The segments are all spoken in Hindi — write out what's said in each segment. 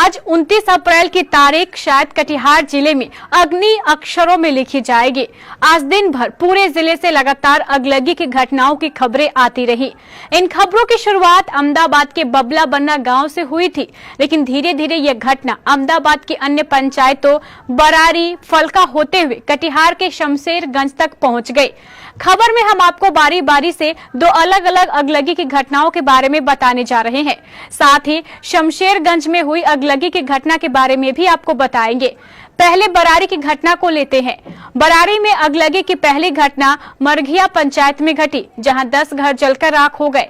आज 29 अप्रैल की तारीख शायद कटिहार जिले में अग्नि अक्षरों में लिखी जाएगी। आज दिन भर पूरे जिले से लगातार अगलगी की घटनाओं की खबरें आती रही। इन खबरों की शुरुआत अहमदाबाद के बबला बन्ना गांव से हुई थी, लेकिन धीरे धीरे यह घटना अहमदाबाद की अन्य पंचायतों बरारी, फलका होते हुए कटिहार के शमशेरगंज तक पहुंच गई। खबर में हम आपको बारी बारी से दो अलग अलग अगलगी की घटनाओं के बारे में बताने जा रहे हैं। साथ ही शमशेरगंज में हुई अगलगी की घटना के बारे में भी आपको बताएंगे। पहले बरारी की घटना को लेते हैं। बरारी में अगलगी की पहली घटना मरघिया पंचायत में घटी, जहां 10 घर जलकर राख हो गए।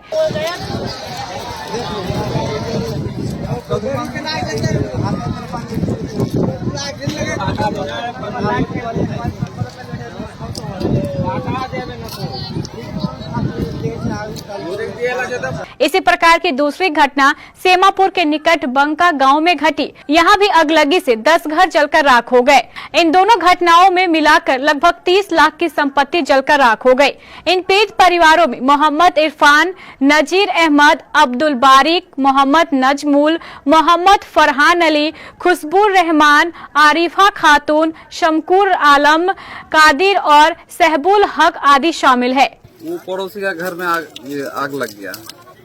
इसी प्रकार की दूसरी घटना सेमापुर के निकट बंका गांव में घटी। यहां भी अगलगी से 10 घर जलकर राख हो गए। इन दोनों घटनाओं में मिलाकर लगभग 30 लाख की संपत्ति जलकर राख हो गई। इन पीड़ित परिवारों में मोहम्मद इरफान, नजीर अहमद, अब्दुल बारिक, मोहम्मद नजमुल, मोहम्मद फरहान अली, खुशबू रहमान, आरिफा खातून, शमकुर आलम, कादिर और सहबुल हक आदि शामिल है। वो पड़ोसी का घर में आग लग गया।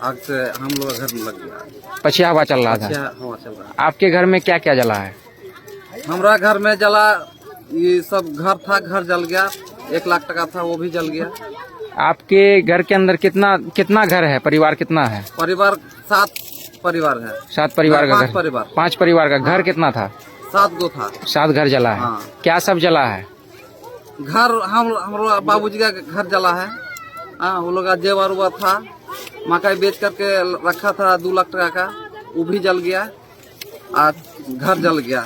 आग से हम लोग घर में लग गया। पछिया हवा चल रहा था। हवा चल रहा है। आपके घर में क्या क्या जला है? हमारा घर में जला, ये सब घर था, घर जल गया। 1 लाख टका था, वो भी जल गया। आपके घर के अंदर कितना घर है? परिवार कितना है? परिवार 7 परिवार है। 7 परिवार का घर? 5 परिवार का घर कितना था? 7 गो था। 7 घर जला है। हाँ। क्या सब जला है? घर हमारा बाबूजी का घर जला है। हाँ, वो लोग का जेवर उवर था, मकाई बेच करके रखा था 2 लाख टका का, वो भी जल गया। आज घर जल गया,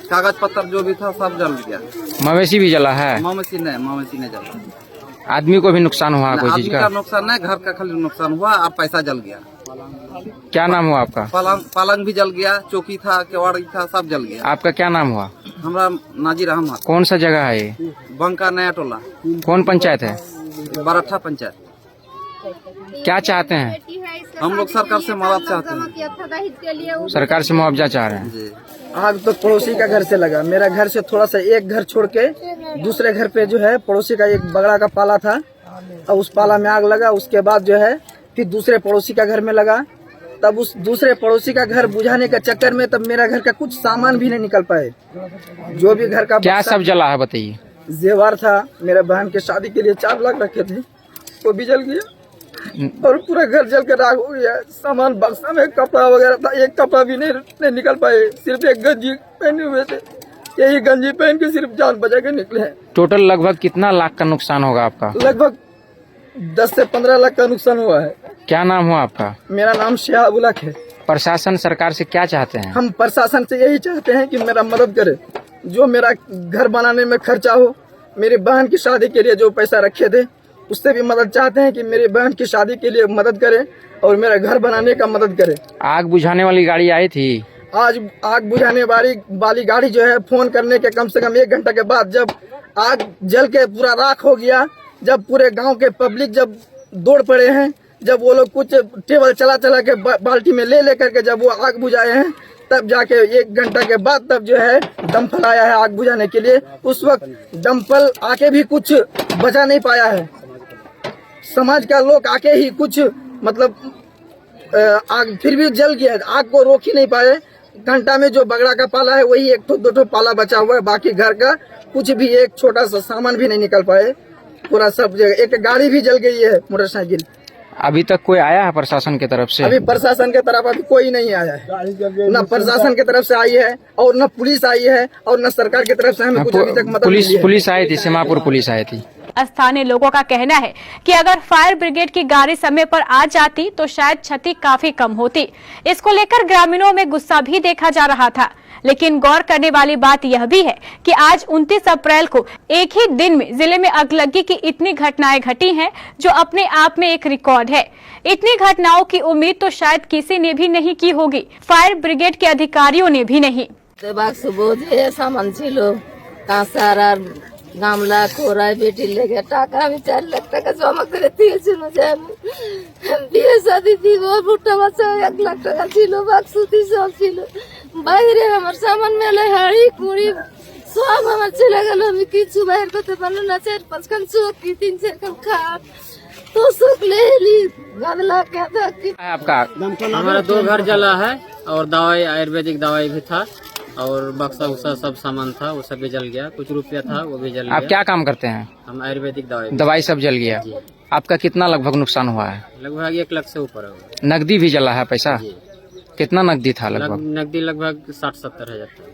कागज पत्तर जो भी था सब जल गया। मवेशी भी जला है? मवेशी नहीं जला। आदमी को भी नुकसान हुआ? कोई चीज का नुकसान नहीं, घर का खाली नुकसान हुआ और पैसा जल गया। क्या नाम हुआ आपका? पलंग भी जल गया, चौकी था, केवाड़ी था, सब जल गया। आपका क्या नाम हुआ? हमारा नाजिर अहमद। कौन सा जगह है ये? बंका नया टोला। कौन पंचायत है? बराठा पंचायत। क्या चाहते हैं? हम लोग सरकार से मदद चाहते हैं। सरकार से मुआवजा चाह रहे हैं। जी। आग तो पड़ोसी का घर से लगा। मेरा घर से थोड़ा सा एक घर छोड़ के दूसरे घर पे जो है पड़ोसी का एक बगड़ा का पाला था, और उस पाला में आग लगा। उसके बाद जो है फिर दूसरे पड़ोसी का घर में लगा। तब उस दूसरे पड़ोसी का घर बुझाने के चक्कर में तब मेरा घर का कुछ सामान भी नहीं निकल पाए। जो भी घर का क्या सब जला है बताइए? जेवर था, मेरे बहन के शादी के लिए 4 लाख रखे थे, वो भी जल गया। और पूरा घर जल कर राख हो गया। सामान बक्सा में कपड़ा वगैरह था, एक कपड़ा भी नहीं निकल पाए। सिर्फ एक गंजी पहने हुए थे, यही गंजी पहन के सिर्फ जान बचा के निकले हैं। टोटल लगभग कितना लाख का नुकसान होगा आपका? लगभग 10 से 15 लाख का नुकसान हुआ है। क्या नाम हुआ आपका? मेरा नाम शहाबुल हक है। प्रशासन सरकार से क्या चाहते हैं? हम प्रशासन से यही चाहते हैं कि मेरा मदद करे। जो मेरा घर बनाने में खर्चा हो, मेरी बहन की शादी के लिए जो पैसा रखे थे उससे भी मदद चाहते हैं कि मेरी बहन की शादी के लिए मदद करे और मेरा घर बनाने का मदद करे। आग बुझाने वाली गाड़ी आई थी? आज आग बुझाने वाली गाड़ी जो है फोन करने के कम से कम 1 घंटा के बाद जब आग जल के पूरा राख हो गया, जब पूरे गांव के पब्लिक जब दौड़ पड़े हैं, जब वो लोग कुछ टेबल चला के बाल्टी में ले करके जब वो आग बुझाए हैं, तब जाके 1 घंटा के बाद तब जो है दमकल आया है आग बुझाने के लिए। उस वक्त दमकल आके भी कुछ बचा नहीं पाया है। समाज का लोग आके ही कुछ मतलब आग फिर भी जल गया, आग को रोक ही नहीं पाए। घंटा में जो बगड़ा का पाला है वही 1-2 पाला बचा हुआ है, बाकी घर का कुछ भी एक छोटा सा सामान भी नहीं निकल पाए। पूरा सब जगह एक गाड़ी भी जल गई है, मोटरसाइकिल। अभी तक कोई आया है प्रशासन की तरफ से? अभी प्रशासन की तरफ अभी कोई नहीं आया है। न प्रशासन की तरफ से आई है और न पुलिस आई है और न सरकार की तरफ से हमें कुछ अभी तक मदद मिली है। पुलिस आई थी, सेमापुर पुलिस आई थी। स्थानीय लोगों का कहना है कि अगर फायर ब्रिगेड की गाड़ी समय पर आ जाती तो शायद क्षति काफी कम होती। इसको लेकर ग्रामीणों में गुस्सा भी देखा जा रहा था। लेकिन गौर करने वाली बात यह भी है कि आज 29 अप्रैल को एक ही दिन में जिले में अगलगी की इतनी घटनाएं घटी हैं, जो अपने आप में एक रिकॉर्ड है। इतनी घटनाओं की उम्मीद तो शायद किसी ने भी नहीं की होगी, फायर ब्रिगेड के अधिकारियों ने भी नहीं। सामान छिलो, कांसार गामला कोरा बेटी लेके टाका भी 4 लाख টাকা জমা করে দিয়েছিল যে আমি বিয়ে শাদী দিব ভুট্টা বাচ্চা 1 লাখ টাকা ছিল বাক্সুতি সব ছিল বাইরে আমার সামান মেলে হাড়ি কুড়ি সব আমার চলে গেল আমি কিছু বাইরে করতে পারলাম না 4-5 খান চৌকি 3-4 খান খাট तो सुख ले ली गदला कहता कि है आपका? हमारा 2 घर जला है और दवाई आयुर्वेदिक दवाई भी था और बक्सा उक्सा सब सामान था वो सब भी जल गया। कुछ रुपया था वो भी जल आप गया। क्या काम करते हैं? हम आयुर्वेदिक दवाई सब जल गया। आपका कितना लगभग नुकसान हुआ है? लगभग 1 लाख से ऊपर है। नकदी भी जला है पैसा? जी। कितना नकदी था लगभग? नकदी लगभग 60-70 हजार था।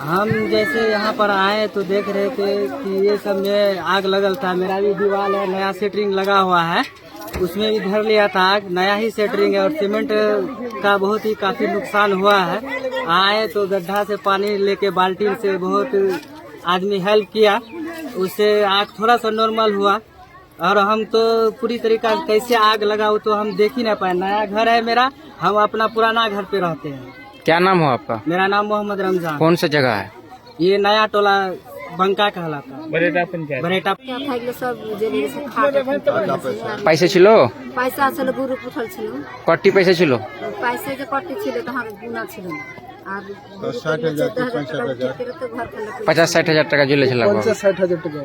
हम जैसे यहाँ पर आए तो देख रहे थे कि ये सब में आग लगल था। मेरा भी दीवार है, नया सेटरिंग लगा हुआ है, उसमें भी धर लिया था आग। नया ही सेटरिंग है और सीमेंट का बहुत ही काफी नुकसान हुआ है। आए तो गड्ढा से पानी लेके बाल्टी से बहुत आदमी हेल्प किया, उससे आग थोड़ा सा नॉर्मल हुआ। और हम तो पूरी तरीका से कैसे आग लगाओ तो हम देख ही नहीं पाए। नया घर है मेरा, हम अपना पुराना घर पे रहते हैं। क्या नाम हो आपका? मेरा नाम मोहम्मद रमजान। कौन सा जगह है? ये नया टोला बंका कहलाता है। बरेटा पंचायत। बरेटा क्या था कि सब जेले से खाट पैसे ছিল? পয়সা ছিল গ্রুপ উঠাল ছিল কটি পয়সা ছিল? পয়সা যে কটি ছিল তখন গুণা ছিল না আর 60,000 তো ঘর ফেলে 50-60 হাজার টাকা জ্বলেছে লাগবে। 50-60 টাকা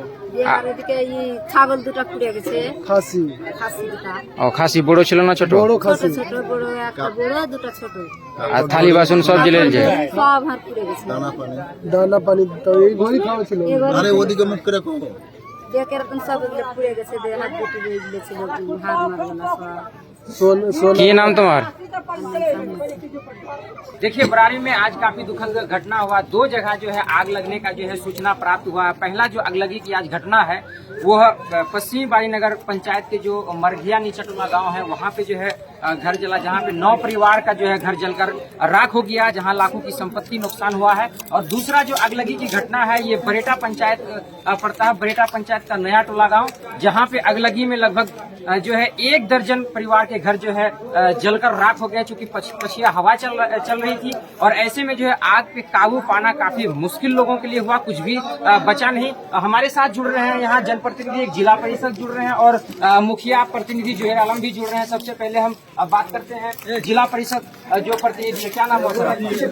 আর এদিকে এই ছাগল দুটো পুড়ে গেছে খাসি খাসি দুটো ও খাসি বড় ছিল না ছোট? বড় ছোট খাসি ছোট বড় একটা বড় দুটো ছোট আর থালি বাসন সব জ্বলে গেছে। সব হাত পুড়ে গেছে দানা পানি তো এই ঘরই খাওয়া ছিল। আরে ওদিকে মুখ করে কো দেখে এরকম সব পুড়ে গেছে দেহ হাত পুড়ে গেছে হাত মারলো না সব কি নাম তোমার? देखिए बरारी में आज काफी दुखद घटना हुआ। 2 जगह जो है आग लगने का जो है सूचना प्राप्त हुआ। पहला जो अगलगी की आज घटना है वो पश्चिमी बारीनगर पंचायत के जो मरघिया नीचटुला गांव है वहां पे जो है घर जला, जहां पे 9 परिवार का जो है घर जलकर राख हो गया, जहां लाखों की संपत्ति नुकसान हुआ है। और दूसरा जो अगलगी की घटना है ये बरेटा पंचायत पड़ता है, बरेटा पंचायत का नया टोला गाँव, जहाँ पे अगलगी में लगभग जो है 1 दर्जन परिवार के घर जो है जलकर राख हो गया, चूंकि पछिया हवा चल रही थी। और ऐसे में जो है आग पे काबू पाना काफी मुश्किल लोगों के लिए हुआ, कुछ भी बचा नहीं। हमारे साथ जुड़ रहे हैं यहाँ जनप्रतिनिधि, एक जिला परिषद जुड़ रहे हैं और मुखिया प्रतिनिधि जोहेर आलम भी जुड़ रहे हैं। सबसे पहले हम बात करते हैं जिला परिषद जो प्रतिनिधि है, क्या नाम है?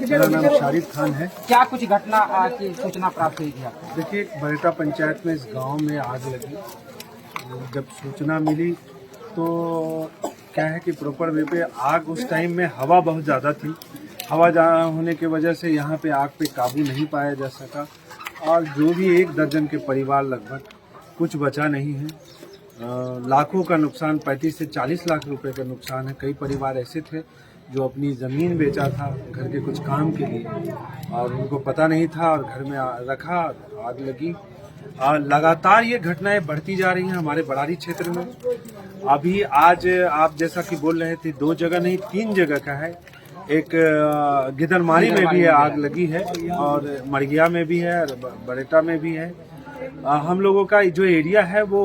मेरा नाम शारिद खान है। क्या कुछ घटना की सूचना प्राप्त हुई थी आपको? देखिए बरेटा पंचायत में इस गांव में आग लगी। जब सूचना मिली तो क्या है कि प्रॉपर वे पे आग उस टाइम में हवा बहुत ज़्यादा थी। हवा होने की वजह से यहाँ पे आग पे काबू नहीं पाया जा सका और जो भी 1 दर्जन के परिवार लगभग, कुछ बचा नहीं है। लाखों का नुकसान, 35 से 40 लाख रुपए का नुकसान है। कई परिवार ऐसे थे जो अपनी ज़मीन बेचा था घर के कुछ काम के लिए और उनको पता नहीं था और घर में रखा, आग लगी। लगातार ये घटनाएं बढ़ती जा रही हैं हमारे बरारी क्षेत्र में। अभी आज आप जैसा कि बोल रहे थे 2 जगह नहीं 3 जगह का है। एक गिदरमारी में भी आग लगी है और मरगिया में भी है, बरेटा में भी है। हम लोगों का जो एरिया है वो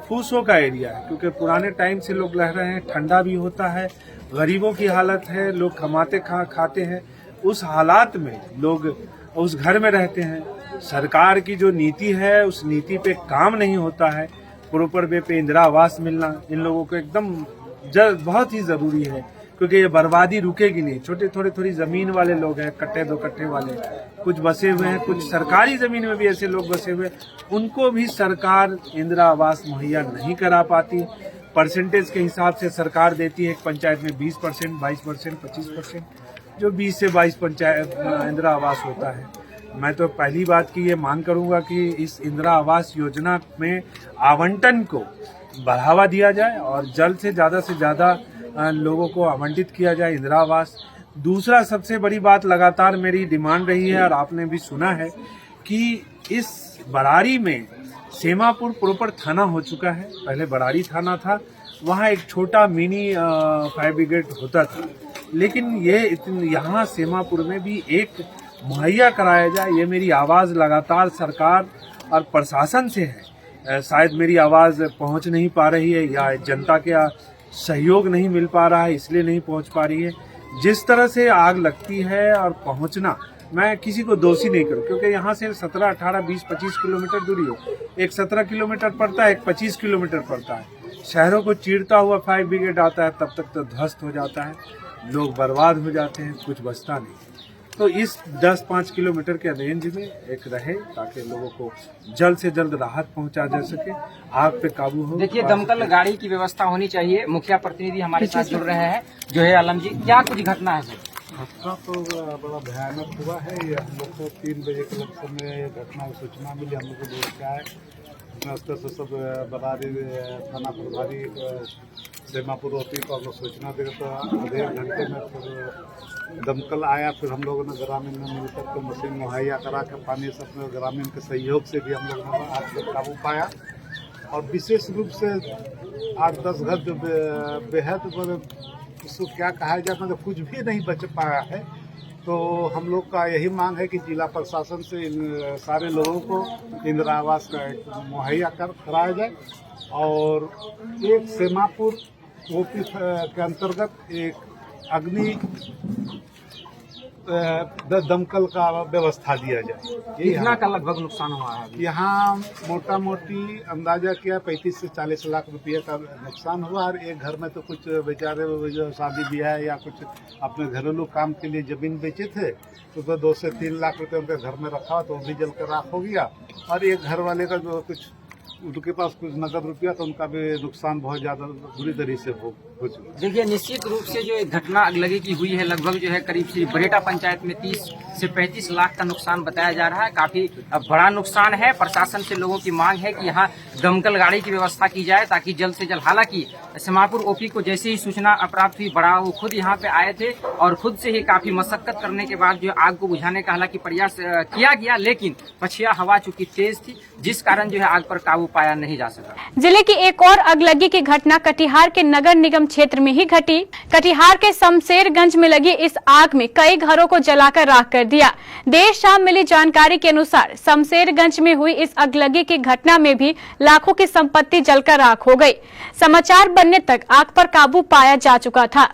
फूसों का एरिया है, क्योंकि पुराने टाइम से लोग रह रहे हैं, ठंडा भी होता है, गरीबों की हालत है, लोग कमाते खाते हैं। उस हालात में लोग उस घर में रहते हैं। सरकार की जो नीति है उस नीति पे काम नहीं होता है। प्रॉपर वे पे इंदिरा आवास मिलना इन लोगों को एकदम बहुत ही ज़रूरी है, क्योंकि ये बर्बादी रुकेगी नहीं। छोटे थोड़ी ज़मीन वाले लोग हैं, कट्टे 2 कट्टे वाले कुछ बसे हुए हैं, कुछ सरकारी ज़मीन में भी ऐसे लोग बसे हुए, उनको भी सरकार इंदिरा आवास मुहैया नहीं करा पाती। परसेंटेज के हिसाब से सरकार देती है, एक पंचायत में 20%, 22%, 25%, जो 20 से 22 पंचायत इंदिरा आवास होता है। मैं तो पहली बात की ये मांग करूंगा कि इस इंदिरा आवास योजना में आवंटन को बढ़ावा दिया जाए और जल्द से ज़्यादा लोगों को आवंटित किया जाए इंदिरा आवास। दूसरा सबसे बड़ी बात लगातार मेरी डिमांड रही है और आपने भी सुना है कि इस बरारी में सेमापुर प्रॉपर थाना हो चुका है। पहले बरारी थाना था, वहाँ एक छोटा मिनी फायर ब्रिगेड होता था, लेकिन ये यहाँ सेमापुर में भी एक मुहैया कराया जाए। ये मेरी आवाज़ लगातार सरकार और प्रशासन से है। शायद मेरी आवाज़ पहुँच नहीं पा रही है या जनता के सहयोग नहीं मिल पा रहा है, इसलिए नहीं पहुँच पा रही है। जिस तरह से आग लगती है और पहुँचना मैं किसी को दोषी नहीं करूं, क्योंकि यहाँ से 17, 18, 20, 25 किलोमीटर दूरी हो, एक 17 किलोमीटर पड़ता है, एक 25 किलोमीटर पड़ता है। शहरों को चीरता हुआ फायर ब्रिगेड आता है, तब तक तो ध्वस्त हो जाता है, लोग बर्बाद हो जाते हैं, कुछ बचता नहीं। तो इस 10-5 किलोमीटर के रेंज में एक रहे, ताकि लोगों को जल्द से जल्द राहत पहुंचा जा सके, आग पे काबू हो। देखिए, दमकल गाड़ी की व्यवस्था होनी चाहिए। मुखिया प्रतिनिधि हमारे साथ जुड़ रहे हैं, जो है आलम जी, क्या कुछ घटना है सर? घटना तो बड़ा भयानक हुआ है। ये हम लोग को 3 बजे के लगभग में घटना की सूचना मिली, हम लोग को देख के आए, अपने स्तर से सब बरारी थाना प्रभारी सेमापुर ओपी को हम लोग सूचना दे, तो आधे घंटे में फिर दमकल आया। फिर हम लोगों ने ग्रामीण में मिलकर के मशीन मुहैया करा के पानी से अपने ग्रामीण के सहयोग से भी हम लोगों ने आग पर काबू पाया। और विशेष रूप से 8-10 घर जो बेहद उसको क्या कहा जाए, मतलब कुछ भी नहीं बच पाया है। तो हम लोग का यही मांग है कि जिला प्रशासन से इन सारे लोगों को इंदिरा आवास का मुहैया कराया जाए, और एक सेमापुर ओपी के अंतर्गत एक अग्नि दमकल का व्यवस्था दिया जाए। कितना का लगभग नुकसान हुआ है? यहाँ मोटा मोटी अंदाजा किया 35 से 40 लाख रुपये का नुकसान हुआ। और एक घर में तो कुछ बेचारे जो शादी ब्याह या कुछ अपने घरेलू काम के लिए जमीन बेचे थे, तो 2 से 3 लाख रुपये उनके घर में रखा, तो वो भी जलकर राख हो गया। और एक घर वाले का जो कुछ उनके पास कुछ नकद रुपया, तो उनका भी नुकसान बहुत ज्यादा बुरी तरीके से हो चुका। देखिए, निश्चित रूप से जो एक घटना अगलगी की हुई है, लगभग जो है करीब से बरेटा पंचायत में 30 से 35 लाख का नुकसान बताया जा रहा है। काफी बड़ा नुकसान है। प्रशासन से लोगों की मांग है कि यहाँ दमकल गाड़ी की व्यवस्था की जाए, ताकि जल्द से जल्द, हालांकि सेमापुर ओपी को जैसे ही सूचना प्राप्त हुई, बड़ा वो खुद यहाँ पे आए थे और खुद से ही काफी मशक्कत करने के बाद जो आग को बुझाने का हालांकि प्रयास किया गया, लेकिन पछिया हवा चूंकि तेज थी, जिस कारण जो है आग पर काबू पाया नहीं जा सका। जिले की एक और अगलगी की घटना कटिहार के नगर निगम क्षेत्र में ही घटी। कटिहार के शमशेरगंज में लगी इस आग में कई घरों को जलाकर राख कर दिया। देर शाम मिली जानकारी के अनुसार शमशेरगंज में हुई इस अगलगी की घटना में भी लाखों की संपत्ति जलकर राख हो गई। समाचार बनने तक आग पर काबू पाया जा चुका था।